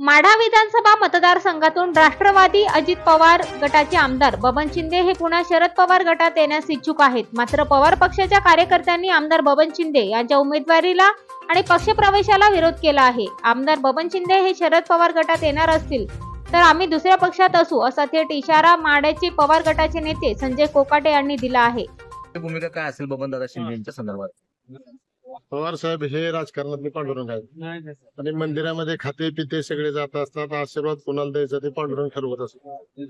माढा विधानसभा मतदारसंघातून राष्ट्रवादी अजित पवार गटाचे आमदार बबन शिंदे हे पुन्हा शरद पवार गटात येण्यास इच्छुक आहेत। मात्र पवार पक्षाच्या कार्यकर्त्यांनी आमदार बबन शिंदे यांच्या उमेदवारीला आणि पक्षप्रवेशाला विरोध केला आहे। आमदार बबन शिंदे हे शरद पवार गटात येणार असतील तर आम्ही दुसऱ्या पक्षात असू असा थेट इशारा माढ्याचे पवार गटाचे नेते संजय कोकाटे यांनी दिला आहे। भूमिका काय असेल बबनदादा शिंदे यांच्या संदर्भात? पवार साहेब हे राजकारणातले पांडुरंग आहेत आणि मंदिरामध्ये खाते पिते सगळे जात असतात। आशीर्वाद कोणाला द्यायचा ते पांडुरंग ठरवत असतात।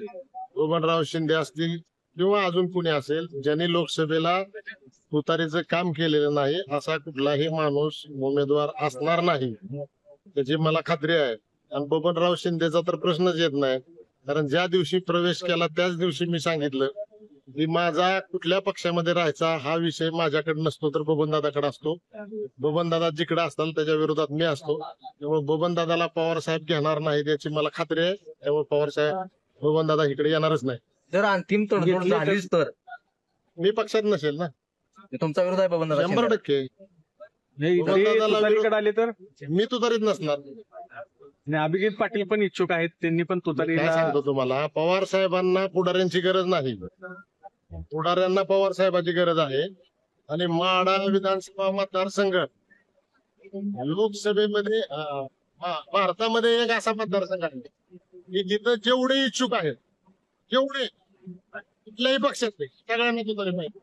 बबनराव शिंदे असतील किंवा अजून कुणी असेल ज्यांनी लोकसभेला तुतारीचं काम केलेलं नाही असा कुठलाही माणूस उमेदवार असणार नाही त्याची मला खात्री आहे। आणि बबनराव शिंदेचा तर प्रश्नच येत नाही, कारण ज्या दिवशी प्रवेश केला त्याच दिवशी मी सांगितलं की माझा कुठल्या पक्षामध्ये राहायचा हा विषय माझ्याकडे नसतो तर बबनदादाकडे असतो। बबनदादा जिकडे असतात त्याच्या विरोधात मी असतो, त्यामुळे बबनदादाला पवार साहेब घेणार नाही याची मला खात्री आहे। त्यामुळे पवार साहेब बबनदादा इकडे येणारच नाही। जर अंतिम तडजोड झालीच तर मी पक्षात नसेल ना, तुमचा विरोध आहे बबनदादा? 100% तुतारीकडे आले तर मी तुतारीत नसणार। अभिजित पाटील पण इच्छुक आहेत, त्यांनी पण काय तुतारीला सांगतो तुम्हाला, पवार साहेबांना पुढाऱ्यांची गरज नाही, पुढाऱ्यांना पवार साहेबांची गरज आहे। आणि माढा विधानसभा मतदारसंघ लोकसभेमध्ये भारतामध्ये एक असा मतदारसंघ आहे की जिथं जेवढे इच्छुक आहेत जेवढे कुठल्याही पक्षातले सगळ्यांना तुतारी पाहिजे।